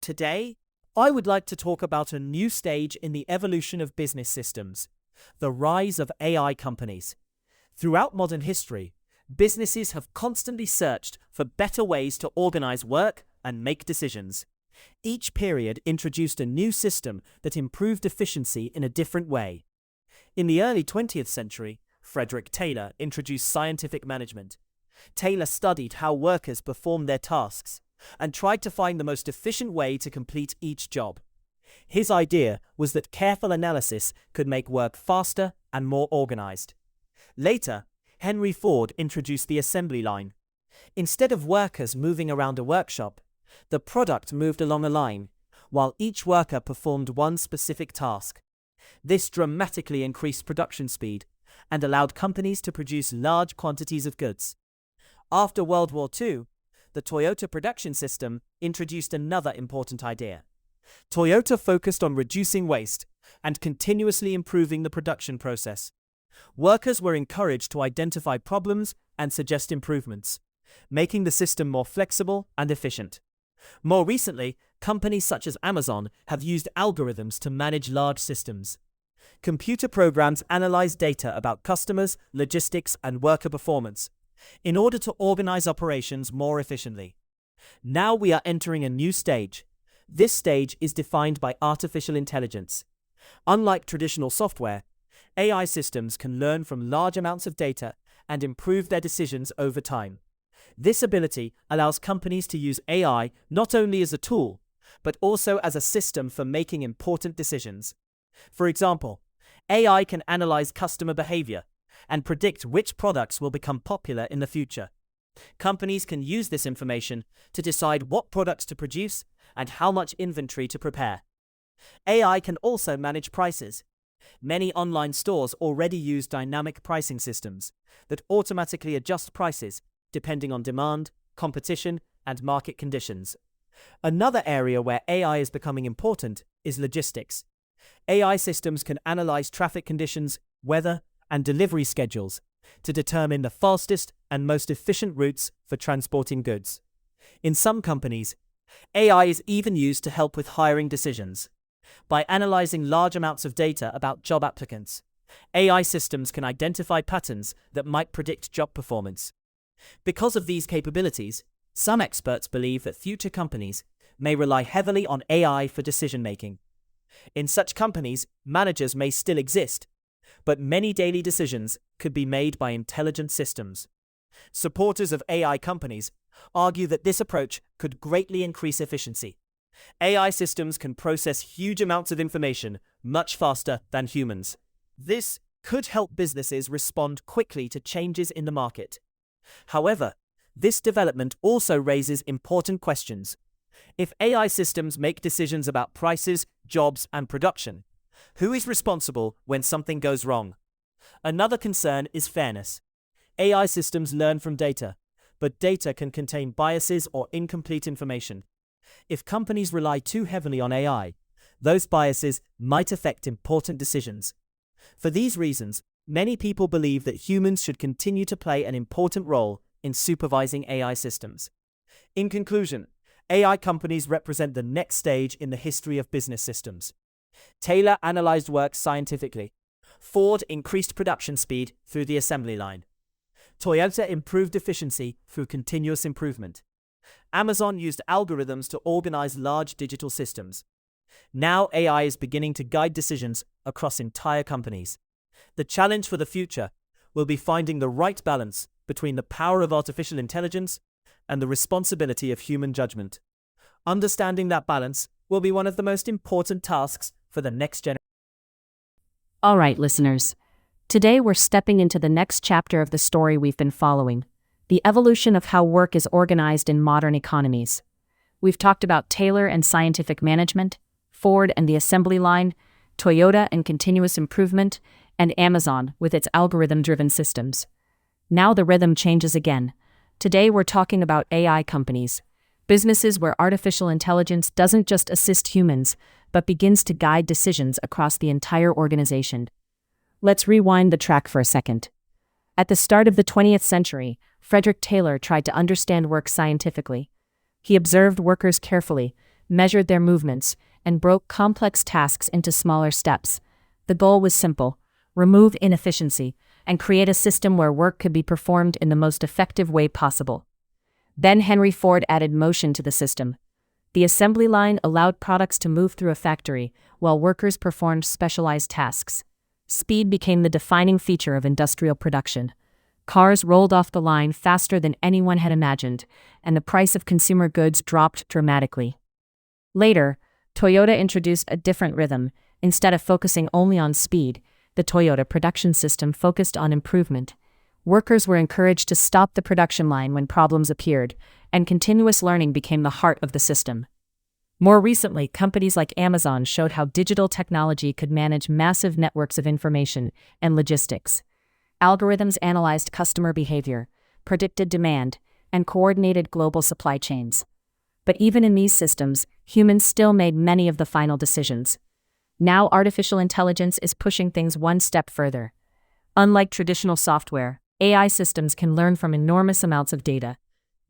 Today, I would like to talk about a new stage in the evolution of business systems: the rise of AI companies. Throughout modern history, businesses have constantly searched for better ways to organize work and make decisions. Each period introduced a new system that improved efficiency in a different way. In the early 20th century, Frederick Taylor introduced scientific management. Taylor studied how workers performed their tasks and tried to find the most efficient way to complete each job. His idea was that careful analysis could make work faster and more organized. Later, Henry Ford introduced the assembly line. Instead of workers moving around a workshop, the product moved along a line, while each worker performed one specific task. This dramatically increased production speed and allowed companies to produce large quantities of goods. After World War II, the Toyota production system introduced another important idea. Toyota focused on reducing waste and continuously improving the production process. Workers were encouraged to identify problems and suggest improvements, making the system more flexible and efficient. More recently, companies such as Amazon have used algorithms to manage large systems. Computer programs analyze data about customers, logistics, and worker performance in order to organize operations more efficiently. Now we are entering a new stage. This stage is defined by artificial intelligence. Unlike traditional software, AI systems can learn from large amounts of data and improve their decisions over time. This ability allows companies to use AI not only as a tool, but also as a system for making important decisions. For example, AI can analyze customer behavior and predict which products will become popular in the future. Companies can use this information to decide what products to produce and how much inventory to prepare. AI can also manage prices. Many online stores already use dynamic pricing systems that automatically adjust prices depending on demand, competition, and market conditions. Another area where AI is becoming important is logistics. AI systems can analyze traffic conditions, weather, and delivery schedules to determine the fastest and most efficient routes for transporting goods. In some companies, AI is even used to help with hiring decisions. By analyzing large amounts of data about job applicants, AI systems can identify patterns that might predict job performance. Because of these capabilities, some experts believe that future companies may rely heavily on AI for decision-making. In such companies, managers may still exist, but many daily decisions could be made by intelligent systems. Supporters of AI companies argue that this approach could greatly increase efficiency. AI systems can process huge amounts of information much faster than humans. This could help businesses respond quickly to changes in the market. However, this development also raises important questions. If AI systems make decisions about prices, jobs, and production, who is responsible when something goes wrong? Another concern is fairness. AI systems learn from data, but data can contain biases or incomplete information. If companies rely too heavily on AI, those biases might affect important decisions. For these reasons, many people believe that humans should continue to play an important role in supervising AI systems. In conclusion, AI companies represent the next stage in the history of business systems. Taylor analyzed work scientifically. Ford increased production speed through the assembly line. Toyota improved efficiency through continuous improvement. Amazon used algorithms to organize large digital systems. Now AI is beginning to guide decisions across entire companies. The challenge for the future will be finding the right balance between the power of artificial intelligence and the responsibility of human judgment. Understanding that balance will be one of the most important tasks for the next generation. All right, listeners. Today we're stepping into the next chapter of the story we've been following, the evolution of how work is organized in modern economies. We've talked about Taylor and scientific management, Ford and the assembly line, Toyota and continuous improvement, and Amazon with its algorithm-driven systems. Now the rhythm changes again. Today we're talking about AI companies, businesses where artificial intelligence doesn't just assist humans, but begins to guide decisions across the entire organization. Let's rewind the track for a second. At the start of the 20th century, Frederick Taylor tried to understand work scientifically. He observed workers carefully, measured their movements, and broke complex tasks into smaller steps. The goal was simple: remove inefficiency and create a system where work could be performed in the most effective way possible. Then Henry Ford added motion to the system. The assembly line allowed products to move through a factory, while workers performed specialized tasks. Speed became the defining feature of industrial production. Cars rolled off the line faster than anyone had imagined, and the price of consumer goods dropped dramatically. Later, Toyota introduced a different rhythm. Instead of focusing only on speed, the Toyota production system focused on improvement. Workers were encouraged to stop the production line when problems appeared, and continuous learning became the heart of the system. More recently, companies like Amazon showed how digital technology could manage massive networks of information and logistics. Algorithms analyzed customer behavior, predicted demand, and coordinated global supply chains. But even in these systems, humans still made many of the final decisions. Now artificial intelligence is pushing things one step further. Unlike traditional software, AI systems can learn from enormous amounts of data.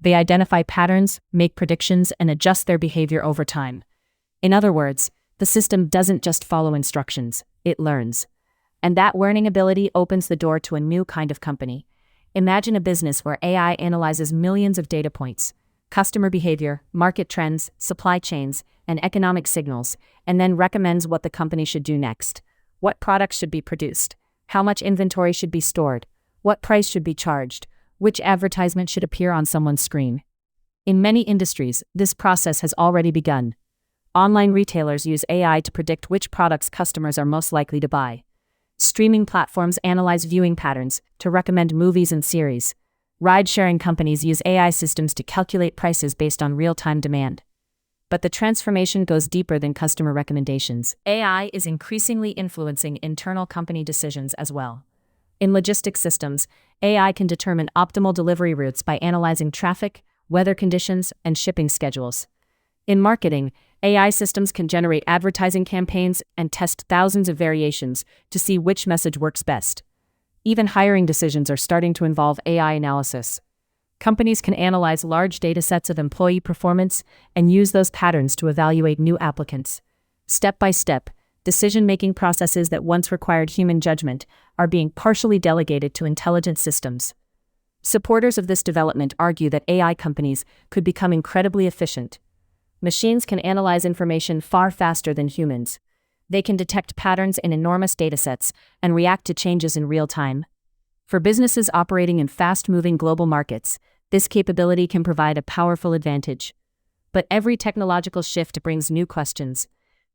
They identify patterns, make predictions, and adjust their behavior over time. In other words, the system doesn't just follow instructions, it learns. And that learning ability opens the door to a new kind of company. Imagine a business where AI analyzes millions of data points, customer behavior, market trends, supply chains, and economic signals, and then recommends what the company should do next. What products should be produced? How much inventory should be stored? What price should be charged? Which advertisement should appear on someone's screen? In many industries, this process has already begun. Online retailers use AI to predict which products customers are most likely to buy. Streaming platforms analyze viewing patterns to recommend movies and series. Ride-sharing companies use AI systems to calculate prices based on real-time demand. But the transformation goes deeper than customer recommendations. AI is increasingly influencing internal company decisions as well. In logistics systems, AI can determine optimal delivery routes by analyzing traffic, weather conditions, and shipping schedules. In marketing, AI systems can generate advertising campaigns and test thousands of variations to see which message works best. Even hiring decisions are starting to involve AI analysis. Companies can analyze large datasets of employee performance and use those patterns to evaluate new applicants. Step by step, decision-making processes that once required human judgment are being partially delegated to intelligent systems. Supporters of this development argue that AI companies could become incredibly efficient. Machines can analyze information far faster than humans. They can detect patterns in enormous datasets and react to changes in real time. For businesses operating in fast-moving global markets, this capability can provide a powerful advantage. But every technological shift brings new questions.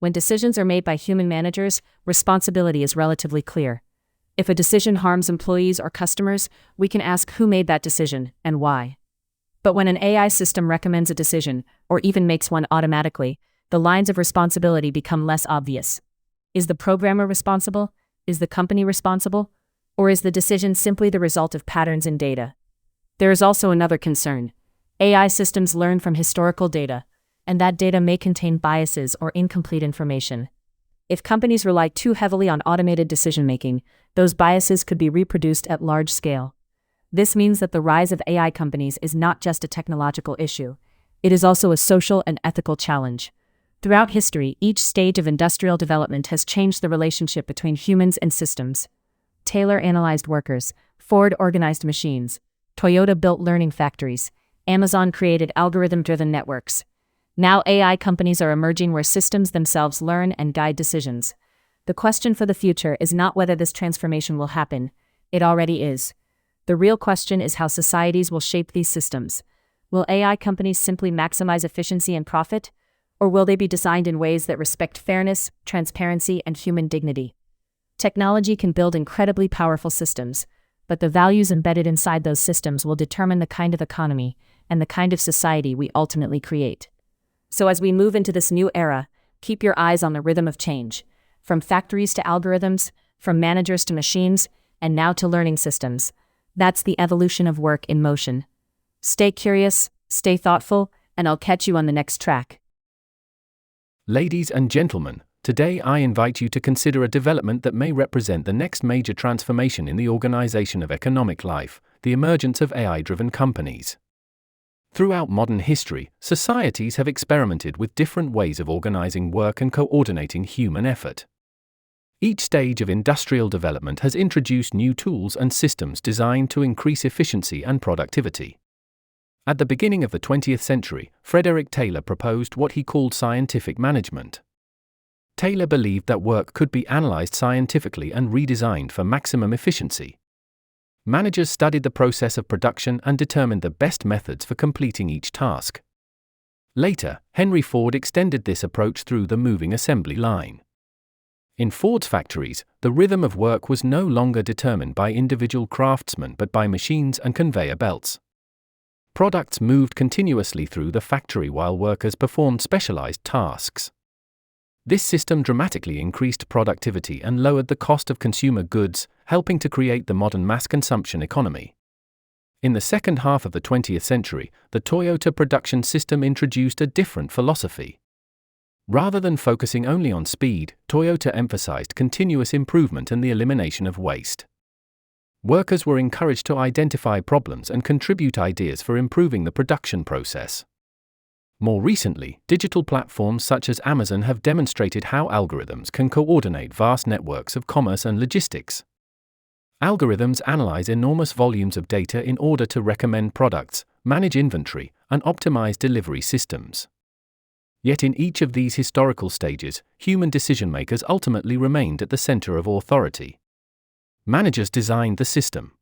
When decisions are made by human managers, responsibility is relatively clear. If a decision harms employees or customers, we can ask who made that decision and why. But when an AI system recommends a decision, or even makes one automatically, the lines of responsibility become less obvious. Is the programmer responsible? Is the company responsible? Or is the decision simply the result of patterns in data? There is also another concern. AI systems learn from historical data, and that data may contain biases or incomplete information. If companies rely too heavily on automated decision-making, those biases could be reproduced at large scale. This means that the rise of AI companies is not just a technological issue. It is also a social and ethical challenge. Throughout history, each stage of industrial development has changed the relationship between humans and systems. Taylor analyzed workers, Ford organized machines, Toyota built learning factories, Amazon created algorithm-driven networks. Now AI companies are emerging where systems themselves learn and guide decisions. The question for the future is not whether this transformation will happen. It already is. The real question is how societies will shape these systems. Will AI companies simply maximize efficiency and profit? Or will they be designed in ways that respect fairness, transparency, and human dignity? Technology can build incredibly powerful systems, but the values embedded inside those systems will determine the kind of economy and the kind of society we ultimately create. So as we move into this new era, keep your eyes on the rhythm of change. From factories to algorithms, from managers to machines, and now to learning systems. That's the evolution of work in motion. Stay curious, stay thoughtful, and I'll catch you on the next track. Ladies and gentlemen, today I invite you to consider a development that may represent the next major transformation in the organization of economic life, the emergence of AI-driven companies. Throughout modern history, societies have experimented with different ways of organizing work and coordinating human effort. Each stage of industrial development has introduced new tools and systems designed to increase efficiency and productivity. At the beginning of the 20th century, Frederick Taylor proposed what he called scientific management. Taylor believed that work could be analyzed scientifically and redesigned for maximum efficiency. Managers studied the process of production and determined the best methods for completing each task. Later, Henry Ford extended this approach through the moving assembly line. In Ford's factories, the rhythm of work was no longer determined by individual craftsmen but by machines and conveyor belts. Products moved continuously through the factory while workers performed specialized tasks. This system dramatically increased productivity and lowered the cost of consumer goods, helping to create the modern mass consumption economy. In the second half of the 20th century, the Toyota production system introduced a different philosophy. Rather than focusing only on speed, Toyota emphasized continuous improvement and the elimination of waste. Workers were encouraged to identify problems and contribute ideas for improving the production process. More recently, digital platforms such as Amazon have demonstrated how algorithms can coordinate vast networks of commerce and logistics. Algorithms analyze enormous volumes of data in order to recommend products, manage inventory, and optimize delivery systems. Yet in each of these historical stages, human decision-makers ultimately remained at the center of authority. Managers designed the system.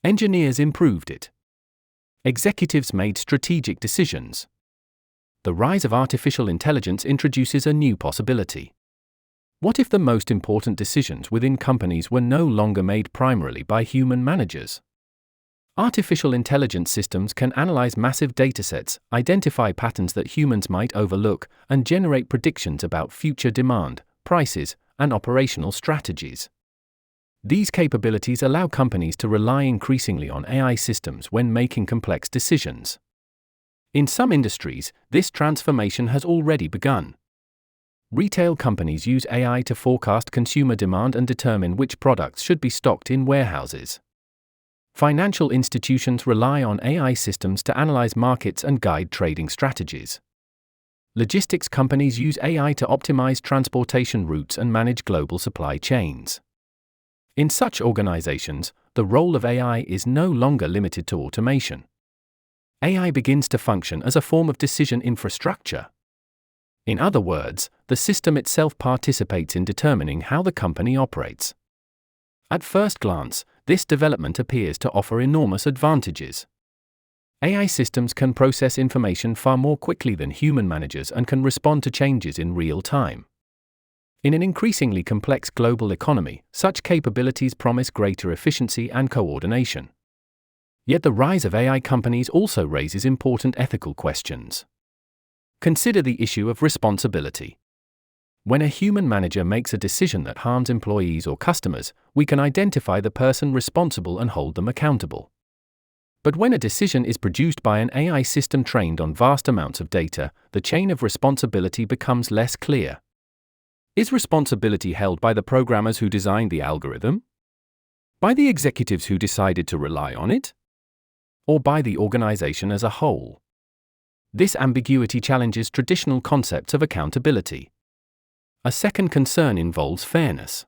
Engineers improved it. Executives made strategic decisions. The rise of artificial intelligence introduces a new possibility. What if the most important decisions within companies were no longer made primarily by human managers? Artificial intelligence systems can analyze massive datasets, identify patterns that humans might overlook, and generate predictions about future demand, prices, and operational strategies. These capabilities allow companies to rely increasingly on AI systems when making complex decisions. In some industries, this transformation has already begun. Retail companies use AI to forecast consumer demand and determine which products should be stocked in warehouses. Financial institutions rely on AI systems to analyze markets and guide trading strategies. Logistics companies use AI to optimize transportation routes and manage global supply chains. In such organizations, the role of AI is no longer limited to automation. AI begins to function as a form of decision infrastructure. In other words, the system itself participates in determining how the company operates. At first glance, this development appears to offer enormous advantages. AI systems can process information far more quickly than human managers and can respond to changes in real time. In an increasingly complex global economy, such capabilities promise greater efficiency and coordination. Yet the rise of AI companies also raises important ethical questions. Consider the issue of responsibility. When a human manager makes a decision that harms employees or customers, we can identify the person responsible and hold them accountable. But when a decision is produced by an AI system trained on vast amounts of data, the chain of responsibility becomes less clear. Is responsibility held by the programmers who designed the algorithm? By the executives who decided to rely on it? Or by the organization as a whole? This ambiguity challenges traditional concepts of accountability. A second concern involves fairness.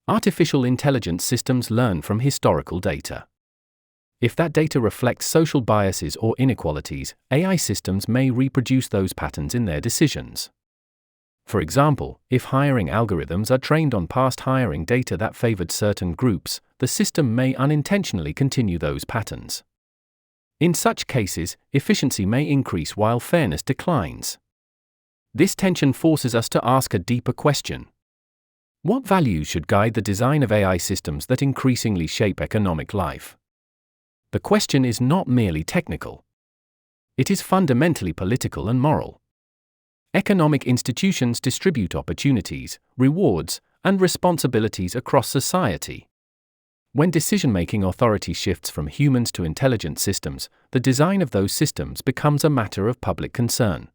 Artificial intelligence systems learn from historical data. If that data reflects social biases or inequalities, AI systems may reproduce those patterns in their decisions. For example, if hiring algorithms are trained on past hiring data that favored certain groups, the system may unintentionally continue those patterns. In such cases, efficiency may increase while fairness declines. This tension forces us to ask a deeper question. What values should guide the design of AI systems that increasingly shape economic life? The question is not merely technical. It is fundamentally political and moral. Economic institutions distribute opportunities, rewards, and responsibilities across society. When decision-making authority shifts from humans to intelligent systems, the design of those systems becomes a matter of public concern.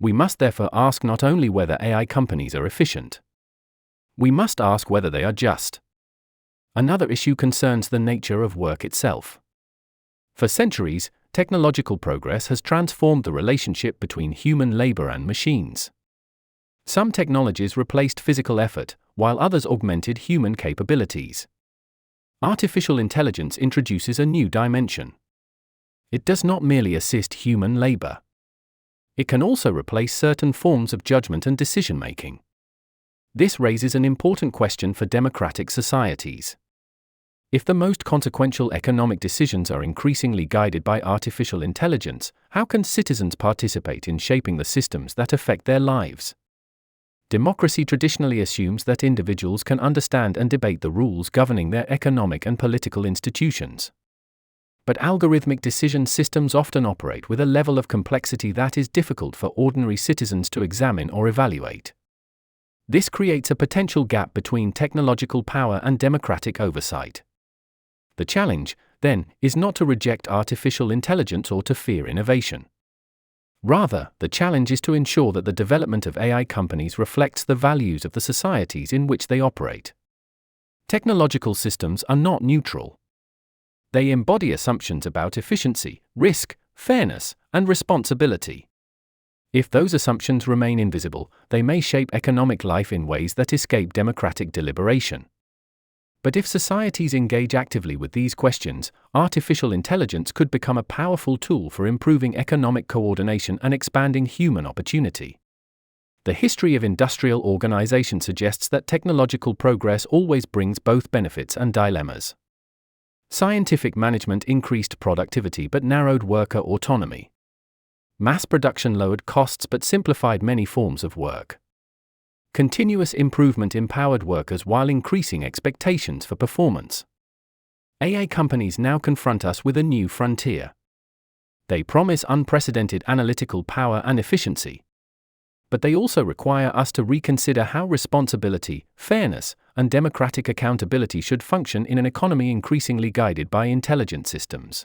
We must therefore ask not only whether AI companies are efficient. We must ask whether they are just. Another issue concerns the nature of work itself. For centuries, technological progress has transformed the relationship between human labor and machines. Some technologies replaced physical effort, while others augmented human capabilities. Artificial intelligence introduces a new dimension. It does not merely assist human labor. It can also replace certain forms of judgment and decision-making. This raises an important question for democratic societies. If the most consequential economic decisions are increasingly guided by artificial intelligence, how can citizens participate in shaping the systems that affect their lives? Democracy traditionally assumes that individuals can understand and debate the rules governing their economic and political institutions. But algorithmic decision systems often operate with a level of complexity that is difficult for ordinary citizens to examine or evaluate. This creates a potential gap between technological power and democratic oversight. The challenge, then, is not to reject artificial intelligence or to fear innovation. Rather, the challenge is to ensure that the development of AI companies reflects the values of the societies in which they operate. Technological systems are not neutral. They embody assumptions about efficiency, risk, fairness, and responsibility. If those assumptions remain invisible, they may shape economic life in ways that escape democratic deliberation. But if societies engage actively with these questions, artificial intelligence could become a powerful tool for improving economic coordination and expanding human opportunity. The history of industrial organization suggests that technological progress always brings both benefits and dilemmas. Scientific management increased productivity but narrowed worker autonomy. Mass production lowered costs but simplified many forms of work. Continuous improvement empowered workers while increasing expectations for performance. AI companies now confront us with a new frontier. They promise unprecedented analytical power and efficiency. But they also require us to reconsider how responsibility, fairness, and democratic accountability should function in an economy increasingly guided by intelligent systems.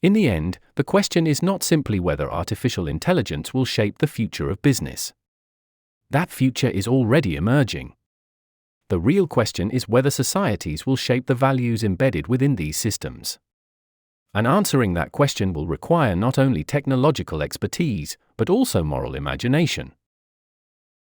In the end, the question is not simply whether artificial intelligence will shape the future of business. That future is already emerging. The real question is whether societies will shape the values embedded within these systems. And answering that question will require not only technological expertise, but also moral imagination.